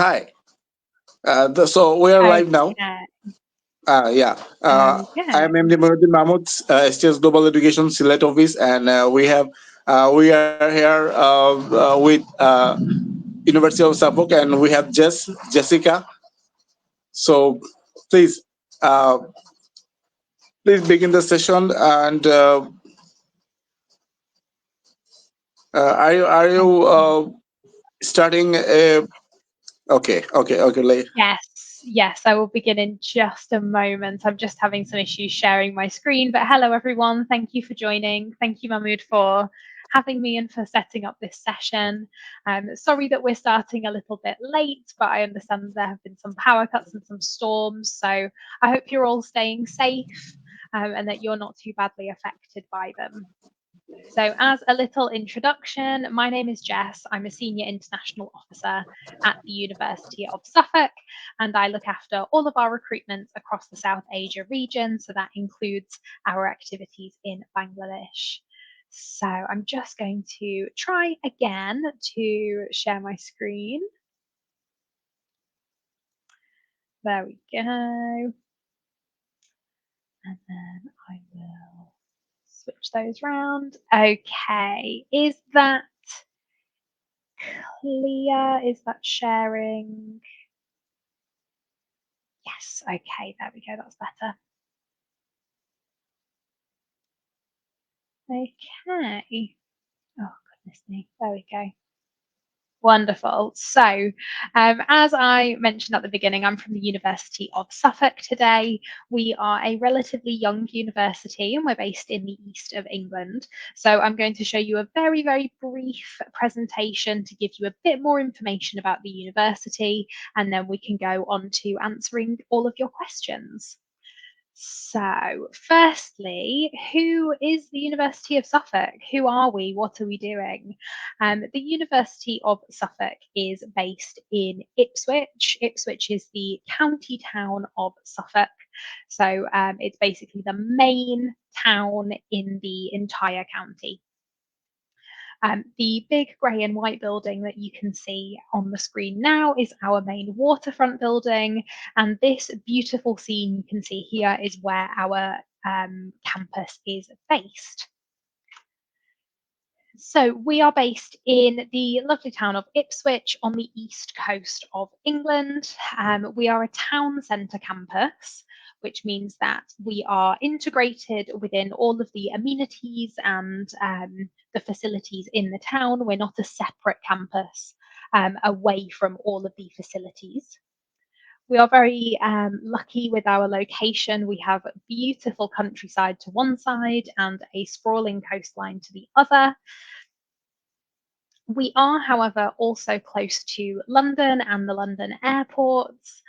Hi. So we are live now. Okay. Yeah. There we I am go. MD Muruddin Mahmood, STS Global Education Sylhet Office, and we are here with University of Suffolk, and we have Jessica. So please, uh, please begin the session. And are you starting? Okay. Yes, I will begin in just a moment. I'm just having some issues sharing my screen, but hello everyone. Thank you for joining. Thank you, Mahmood, for having me and for setting up this session. Sorry that we're starting a little bit late, but I understand there have been some power cuts and some storms. So I hope you're all staying safe and that you're not too badly affected by them. So as a little introduction, my name is Jess. I'm a Senior International Officer at the University of Suffolk, and I look after all of our recruitment across the South Asia region. So that includes our activities in Bangladesh. So I'm just going to try again to share my screen. There we go. And then I will switch those round. Okay, is that clear? Is that sharing? Yes, okay, there we go, that's better. Okay. Oh, goodness me, there we go. Wonderful. So, as I mentioned at the beginning, I'm from the University of Suffolk today. We are a relatively young university and we're based in the east of England. So I'm going to show you a very, very brief presentation to give you a bit more information about the university, and then we can go on to answering all of your questions. So, firstly, who is the University of Suffolk? Who are we? What are we doing? The University of Suffolk is based in Ipswich. Ipswich is the county town of Suffolk. So, it's basically the main town in the entire county. The big grey and white building that you can see on the screen now is our main waterfront building, and this beautiful scene you can see here is where our campus is based. So we are based in the lovely town of Ipswich on the east coast of England. We are a town centre campus, which means that we are integrated within all of the amenities and the facilities in the town. We're not a separate campus away from all of the facilities. We are very lucky with our location. We have beautiful countryside to one side and a sprawling coastline to the other. We are, however, also close to London and the London airports.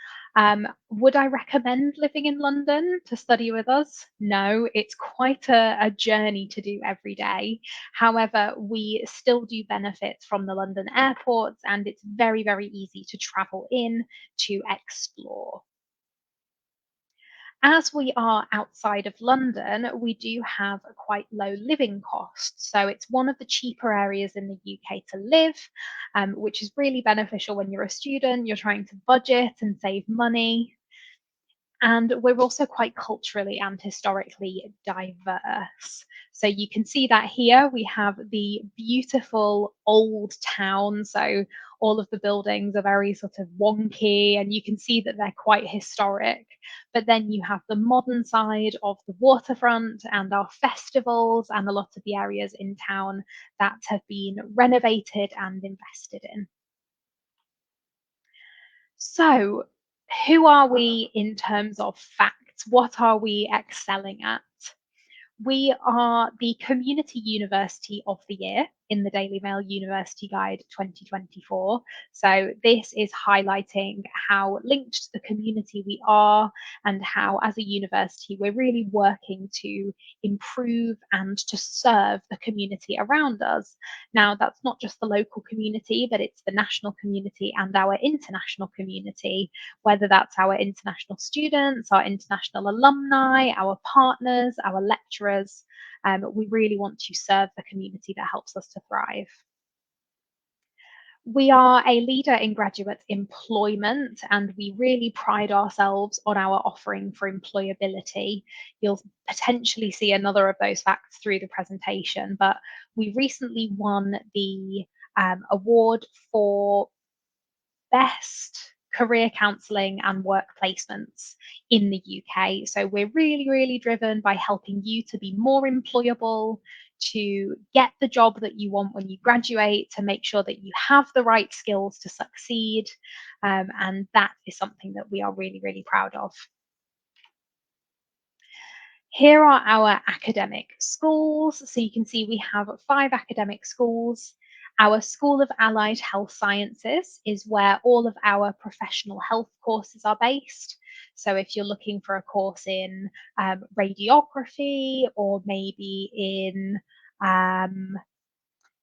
Would I recommend living in London to study with us? No, it's quite a journey to do every day. However, we still do benefit from the London airports, and it's very, very easy to travel in to explore. As we are outside of London, we do have a quite low living costs. So it's one of the cheaper areas in the UK to live, which is really beneficial when you're a student, you're trying to budget and save money. And we're also quite culturally and historically diverse. So you can see that here we have the beautiful old town. So all of the buildings are very sort of wonky, and you can see that they're quite historic. But then you have the modern side of the waterfront and our festivals and a lot of the areas in town that have been renovated and invested in. So, who are we in terms of facts? What are we excelling at? We are the Community University of the Year in the Daily Mail University Guide 2024. So this is highlighting how linked to the community we are and how as a university we're really working to improve and to serve the community around us. Now that's not just the local community, but it's the national community and our international community, whether that's our international students, our international alumni, our partners, our lecturers. We really want to serve the community that helps us to thrive. We are a leader in graduate employment, and we really pride ourselves on our offering for employability. You'll potentially see another of those facts through the presentation, but we recently won the award for Best Career Counselling and Work Placements in the UK. So we're really, really driven by helping you to be more employable, to get the job that you want when you graduate, to make sure that you have the right skills to succeed. And that is something that we are really, really proud of. Here are our academic schools. So you can see we have 5 academic schools. Our School of Allied Health Sciences is where all of our professional health courses are based. So if you're looking for a course in radiography, or maybe in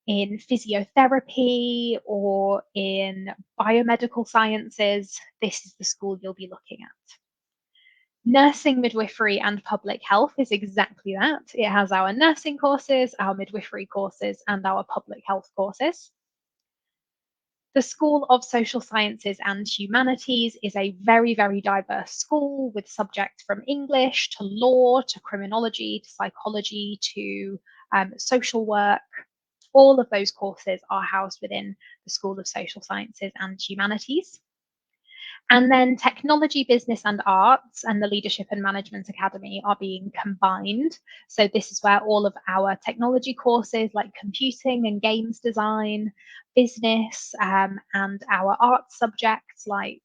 physiotherapy or in biomedical sciences, this is the school you'll be looking at. Nursing, midwifery, and public health is exactly that. It has our nursing courses, our midwifery courses, and our public health courses. The School of Social Sciences and Humanities is a very, very diverse school with subjects from English to law to criminology to psychology to social work. All of those courses are housed within the School of Social Sciences and Humanities. And then Technology, Business and Arts and the Leadership and Management Academy are being combined. So this is where all of our technology courses like computing and games design, business, and our arts subjects like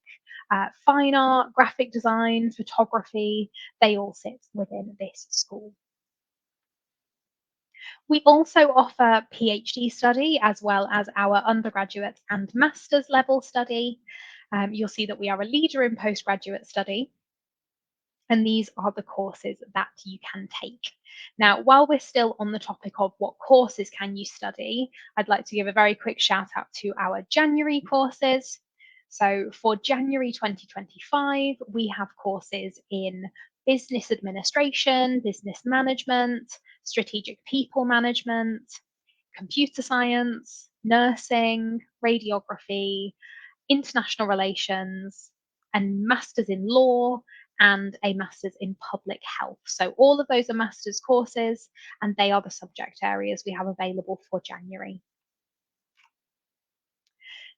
fine art, graphic design, photography, they all sit within this school. We also offer PhD study as well as our undergraduate and master's level study. You'll see that we are a leader in postgraduate study, and these are the courses that you can take. Now, while we're still on the topic of what courses can you study, I'd like to give a very quick shout out to our January courses. So for January 2025, we have courses in business administration, business management, strategic people management, computer science, nursing, radiography, international relations, and masters in law, and a master's in public health. So all of those are master's courses, and they are the subject areas we have available for January.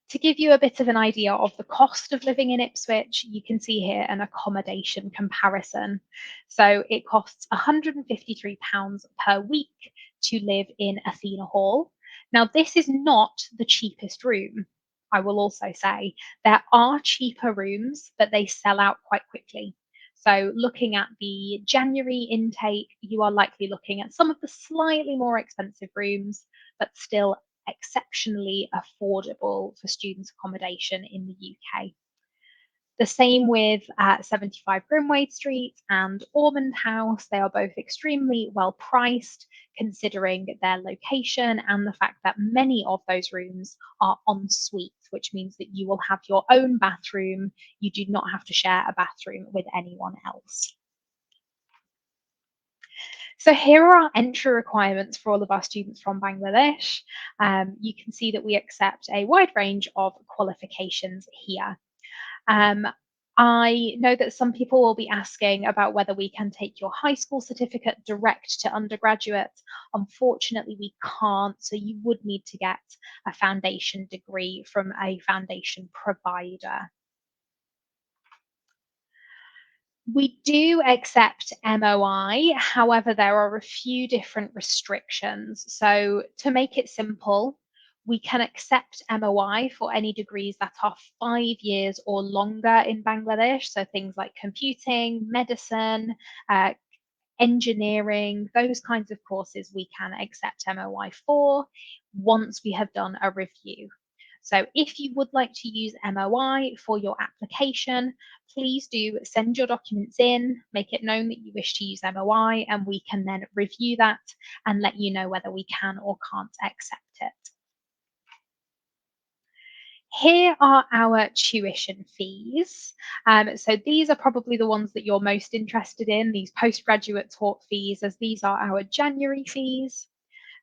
To give you a bit of an idea of the cost of living in Ipswich, you can see here an accommodation comparison. So it costs £153 per week to live in Athena Hall. Now, this is not the cheapest room. I will also say there are cheaper rooms, but they sell out quite quickly. So looking at the January intake, you are likely looking at some of the slightly more expensive rooms, but still exceptionally affordable for students' accommodation in the UK. The same with 75 Grimwade Street and Ormond House. They are both extremely well priced considering their location and the fact that many of those rooms are en suite, which means that you will have your own bathroom. You do not have to share a bathroom with anyone else. So here are our entry requirements for all of our students from Bangladesh. You can see that we accept a wide range of qualifications here. I know that some people will be asking about whether we can take your high school certificate direct to undergraduate. Unfortunately, we can't, so you would need to get a foundation degree from a foundation provider. We do accept MOI, however, there are a few different restrictions. So to make it simple, we can accept MOI for any degrees that are 5 years or longer in Bangladesh. So things like computing, medicine, engineering, those kinds of courses we can accept MOI for once we have done a review. So if you would like to use MOI for your application, please do send your documents in, make it known that you wish to use MOI, and we can then review that and let you know whether we can or can't accept it. Here are our tuition fees. So these are probably the ones that you're most interested in, these postgraduate taught fees, as these are our January fees.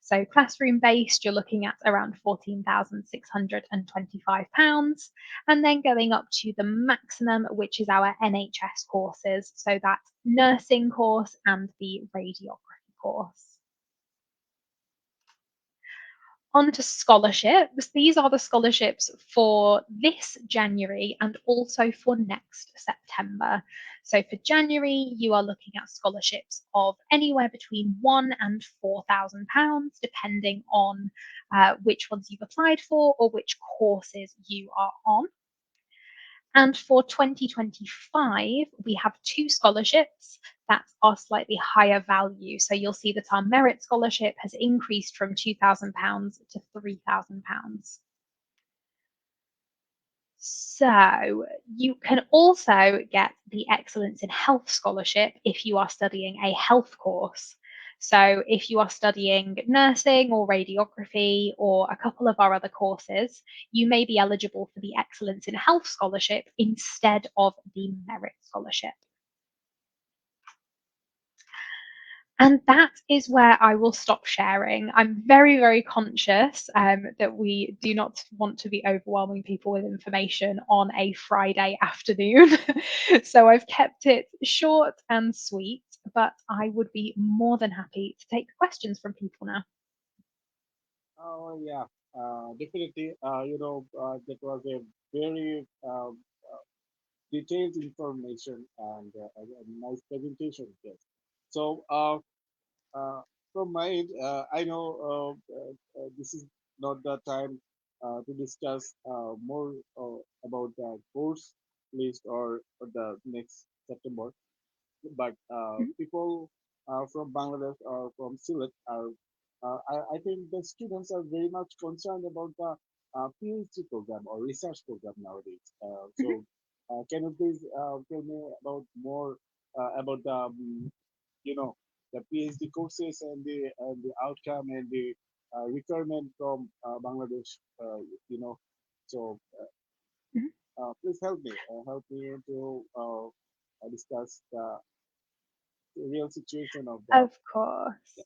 So classroom based, you're looking at around £14,625, and then going up to the maximum, which is our NHS courses. So that's nursing course and the radiography course. On to scholarships. These are the scholarships for this January and also for next September. So for January, you are looking at scholarships of anywhere between £1,000 and £4,000, depending on which ones you've applied for or which courses you are on. And for 2025, we have 2 scholarships that are slightly higher value. So you'll see that our merit scholarship has increased from £2,000 to £3,000. So you can also get the Excellence in Health Scholarship if you are studying a health course. So if you are studying nursing or radiography or a couple of our other courses, you may be eligible for the Excellence in Health Scholarship instead of the Merit Scholarship. And that is where I will stop sharing. I'm very, very conscious that we do not want to be overwhelming people with information on a Friday afternoon. So I've kept it short and sweet, but I would be more than happy to take questions from people now. Oh yeah, definitely. That was a very detailed information and a nice presentation. Yes. So, from my end, I know this is not the time to discuss more about the course list or the next September, but Mhm, people from Bangladesh or from Sylhet are, I think the students are very much concerned about the PhD program or research program nowadays. mhm. Can you please tell me about more about the, the PhD courses and the outcome and the requirement from Bangladesh, so Mhm. please help me to discuss the real situation of the. Of course.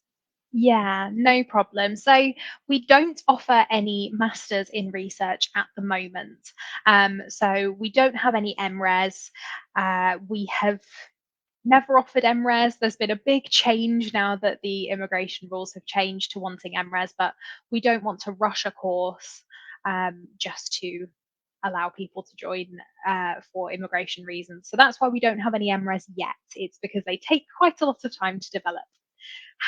Yeah, no problem. So we don't offer any masters in research at the moment. So we don't have any MRes. We have never offered MRes. There's been a big change now that the immigration rules have changed to wanting MRes, but we don't want to rush a course just to allow people to join for immigration reasons. So that's why we don't have any MRes yet. It's because they take quite a lot of time to develop. So,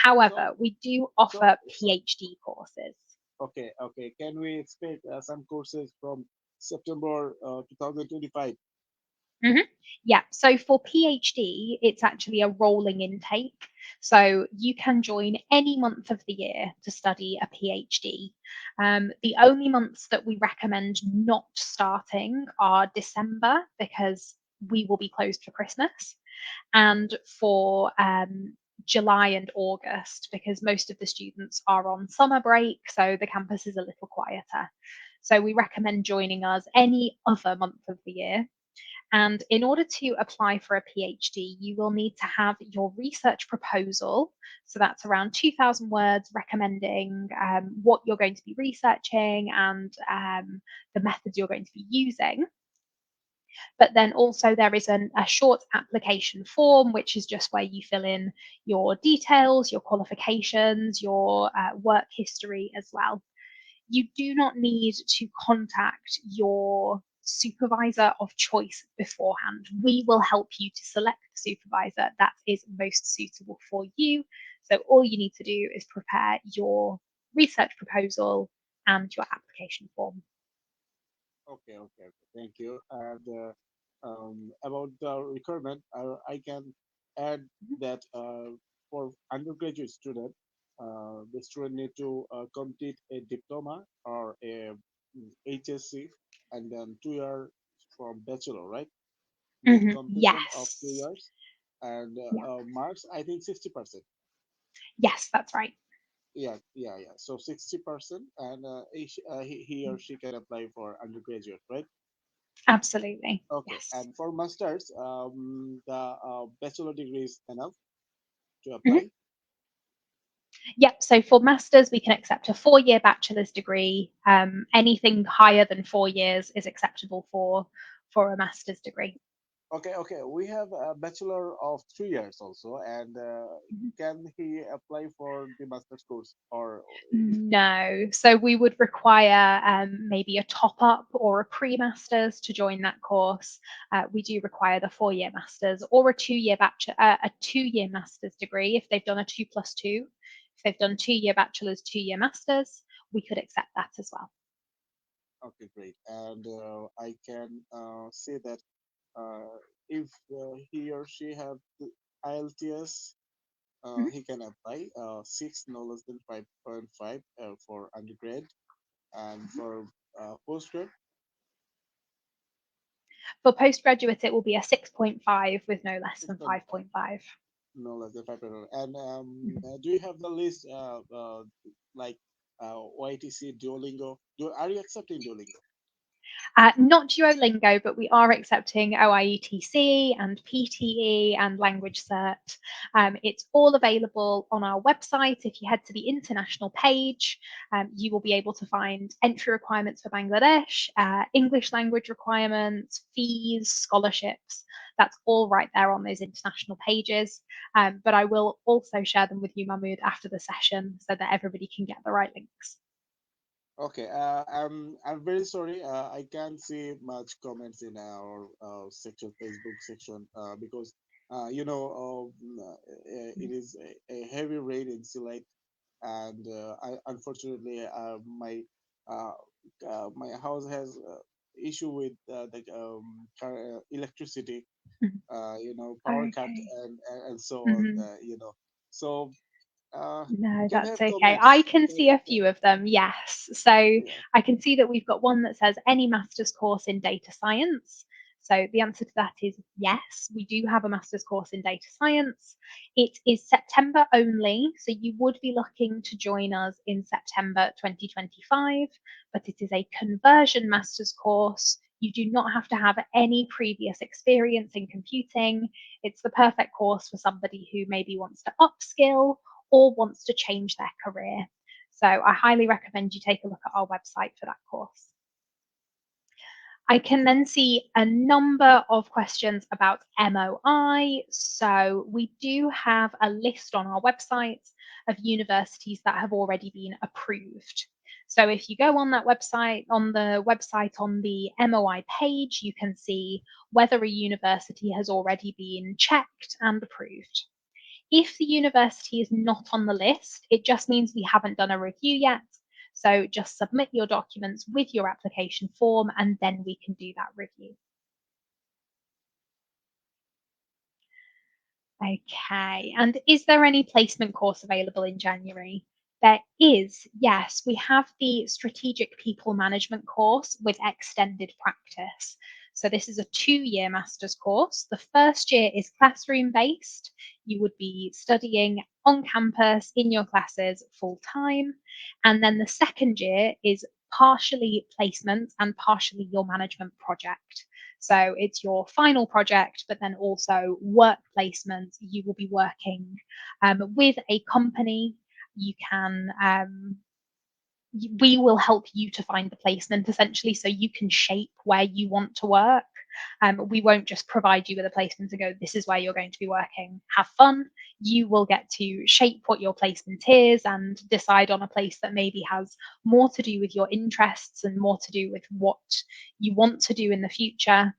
However, we do so, offer so, PhD courses. okay. Can we expect some courses from September 2025? Mhm. Yeah, so for PhD, it's actually a rolling intake. So you can join any month of the year to study a PhD. The only months that we recommend not starting are December because we will be closed for Christmas, and for July and August because most of the students are on summer break, so the campus is a little quieter. So we recommend joining us any other month of the year. And in order to apply for a PhD, you will need to have your research proposal. So that's around 2,000 words recommending what you're going to be researching and the methods you're going to be using. But then also there is a short application form, which is just where you fill in your details, your qualifications, your work history as well. You do not need to contact your supervisor of choice beforehand. We will help you to select the supervisor that is most suitable for you. So all you need to do is prepare your research proposal and your application form. Okay. Thank you. And about the requirement, I can add that for undergraduate student, the student need to complete a diploma or a HSC, and then 2 year for bachelor, right? With completion of two Yes. years and Yeah. marks, I think 60%. Yes, that's right. Yeah. So 60%, and he or she can apply for undergraduate, right? Absolutely. Okay, Yes. and for masters, the bachelor degree is enough to Mhm. apply. Yep, so for masters, we can accept a 4-year bachelor's degree. Anything higher than 4 years is acceptable for a master's degree. Okay, okay. We have a bachelor of 3 years also, and Mhm. can he apply for the master's course or No, so we would require maybe a top up or a pre-masters to join that course. We do require the 4-year masters or a 2-year master's degree if they've done a 2+2. If they've done 2-year bachelors, 2-year masters, we could accept that as well. okay, great. And I can say that if he or she have the IELTS, Mhm. he can apply 6 no less than 5.5 for undergrad, and for postgrad, For postgraduate, it will be a 6.5 with no less than 6.5, 5.5. no less than 5.5. And do you have the list like YTC, Duolingo? Are you accepting Duolingo? Not Duolingo, but we are accepting OIETC and PTE and Language Cert. It's all available on our website. If you head to the international page, you will be able to find entry requirements for Bangladesh, English language requirements, fees, scholarships. That's all right there on those international pages. But I will also share them with you, Mahmood, after the session so that everybody can get the right links. Okay, I'm very sorry. I can't see much comments in our section, Facebook section, because it is a heavy rain in Sylhet, and unfortunately, uh, my house has issue with the electricity, power cut, Okay. and so on. Mhm. So No, can I that's have okay. I comments? can see a few of them, yes. So Yeah. I can see that we've got one that says any master's course in data science. So the answer to that is yes, we do have a master's course in data science. It is September only, so you would be looking to join us in September 2025, but it is a conversion master's course. You do not have to have any previous experience in computing. It's the perfect course for somebody who maybe wants to upskill or wants to change their career. So I highly recommend you take a look at our website for that course. I can then see a number of questions about MOI. So we do have a list on our website of universities that have already been approved. So if you go on that website, on the MOI page, you can see whether a university has already been checked and approved. If the university is not on the list, it just means we haven't done a review yet. So just submit your documents with your application form and then we can do that review. Okay, and is there any placement course available in January? There is, yes. We have the Strategic People Management course with extended practice. So this is a 2-year master's course. The first year is classroom based. You would be studying on campus in your classes full time. And then the second year is partially placement and partially your management project. So it's your final project, but then also work placement. You will be working with a company. You can we will help you to find the placement essentially so you can shape where you want to work. We won't just provide you with a placement and go, this is where you're going to be working. Have fun. You will get to shape what your placement is and decide on a place that maybe has more to do with your interests and more to do with what you want to do in the future.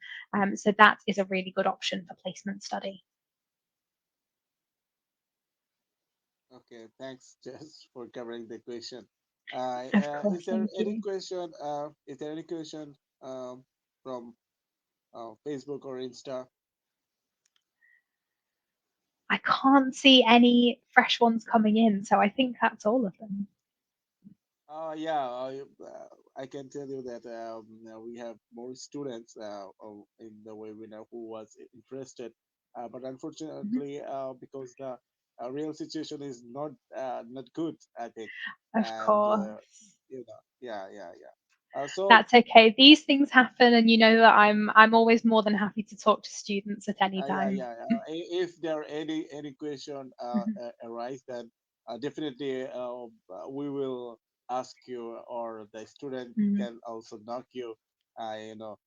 So that is a really good option for placement study. Okay, thanks, Jess, for covering the question. Of course, Is there thank any you. question? Is there any question from Facebook or Insta? I can't see any fresh ones coming in, so I think that's all of them. Yeah, I can tell you that we have more students in the webinar who was interested, but Mhm. unfortunately, because the real situation is not good, I think, Of and course. yeah, yeah, yeah. So That's okay. These things happen, and you know that I'm always more than happy to talk to students at any yeah, time. yeah. If there are any question Mhm. arise, then definitely we will ask you, or the student Mm. can also knock you. You know.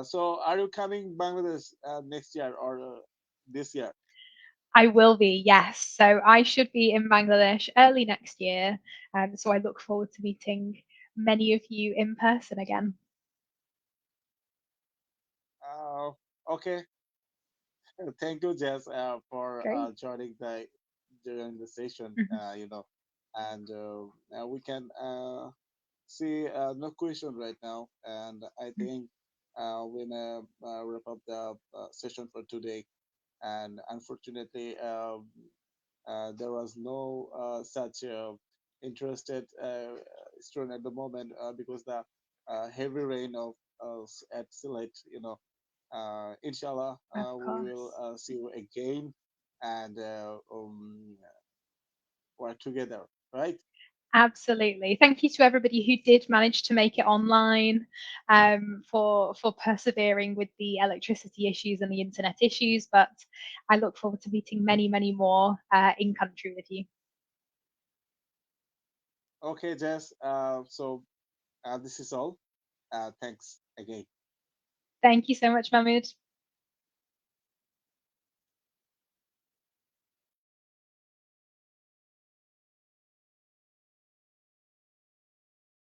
So, are you coming Bangladesh next year or this year? I will be, yes. So I should be in Bangladesh early next year. So I look forward to meeting many of you in person again. Uh, okay. Thank you, Jess, for Great. joining the during the session. Mhm. And we can see no question right now, and I think we're gonna wrap up the session for today. And unfortunately, there was no such interested student at the moment because the heavy rain of at Sylhet. Inshallah, Of we will course. see you again and work together, right? Absolutely. Thank you to everybody who did manage to make it online, for persevering with the electricity issues and the internet issues. But I look forward to meeting many, many more in country with you. Okay, Jess. So this is all. Thanks again. Thank you so much, Mahmood.